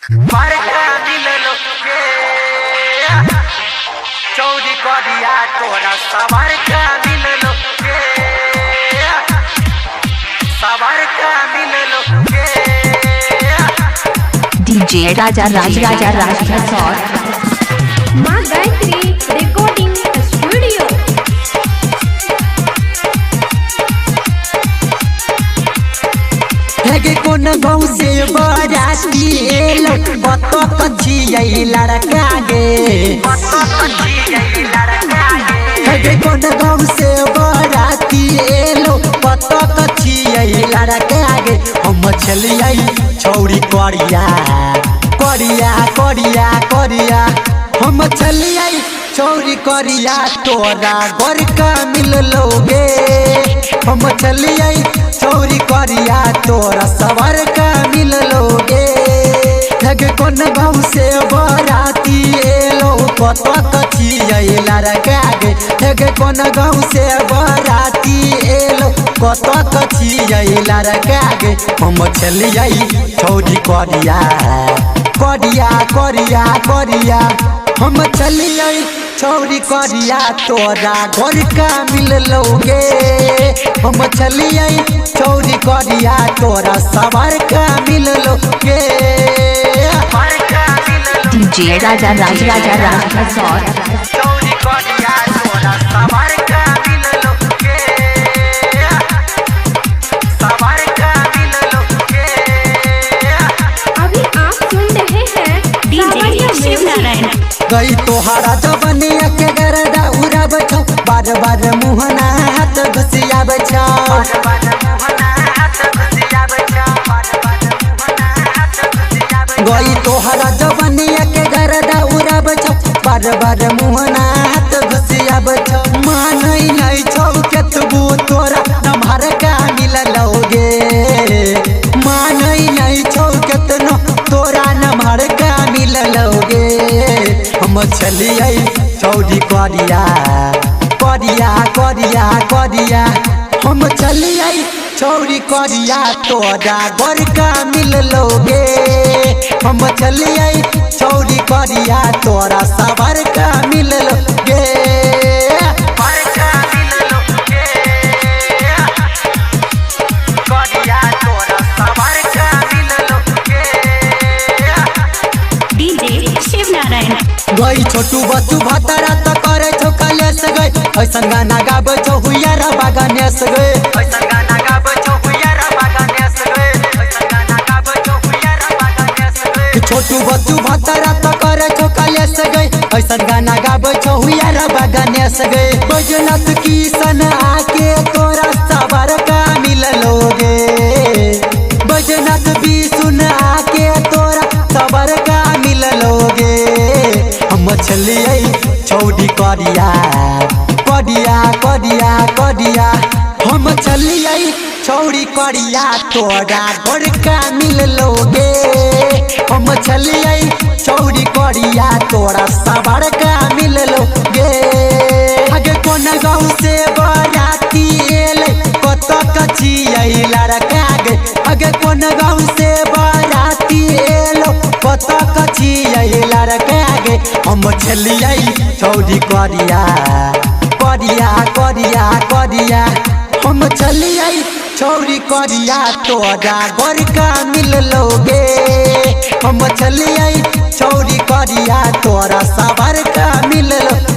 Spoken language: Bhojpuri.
Marca मिललो के चौरी करिया तोरा सवार का मिललो के सवार का मिललो के डीजे राजा राज माँ गायत्री रिकॉर्डिंग स्टूडियो। हेगे कोन गाँव से बराती एलो बतो कछियै लड़का गे। हेगे कोन गाँव से बराती एलो बतो कछियै लड़का गे। हम चलियै छौरी करिया करिया करिया करिया हम चलियै छौरी करिया तोरा घर का मिललोगे। हम चलियै छौरी करिया तोरा सवार का मिललोगे। हेगे कोन गाँव से बराती एलो कतो कछियै लड़का गे। हेगे कोन गाँव से बराती एलो कतो कछियै लड़का गे। हम चलियै छौरी करिया करिया करिया करिया हम चलियै छौरी करिया तोरा घर का मिललोगे। हम चलियै छौरी करिया तोरा सवार का मिललोगे। डीजे राजा राज चौरी करिया तोरा सवार का मिललो के सवार का मिललो के अभी आप सुन रहे हैं डीजे शिव नारायण। गई तोहारा जवनिया के गरदा उड़ा बछौ बार बार मुहना हाथ घुसिया बछौ। गई तोहारा जवनिया के गरदा उड़ा बछौ बार बार मुहना हाथ घुसिया बछौ। मानै नहीं छौ केतबो तोरा नम्हर का मिललोगे। मानै नहीं छौ केतनो तोरा नम्हर का मिललोगे। हम चलियै छौरी करिया करिया करिया करिया हम चलियै छौरी करिया तोरा घर का मिललोगे। हम चलियै छौरी करिया तोरा सवार का मिललोगे। डीजे शिव नारायण। गई छोटू बच्चू भतरा त करे छौ कलेस गई ऐसन गाना गाबै छौ हुइयार बागानेस गई। छोटू बच्चू भतरा त करे छौ कलेस गई ऐसन गाना गाबै छौ हुइयार बागानेस गई। बैजनाथ किशन आके तोरा सवार का मिललोगे। बैजनाथ बिसुन आके तोरा सवार का मिललोगे। हम चलियै छौरी करिया करिया करिया करिया हम चलियै छौरी करिया तोरा घर का मिललोगे। हम चलियै छौरी करिया तोरा सवार का मिललोगे। आगे कोन गाँव से बराती एलै कतो कछियै लड़का गे। आगे कोन गाँव से बराती एलो कतो कछियै लड़का गे। हम चलियै छौरी करिया करिया करिया करिया हम चलियै छौरी करिया तोरा घर का मिललोगे। हम चलियै छौरी करिया तोरा सवार का मिललोगे।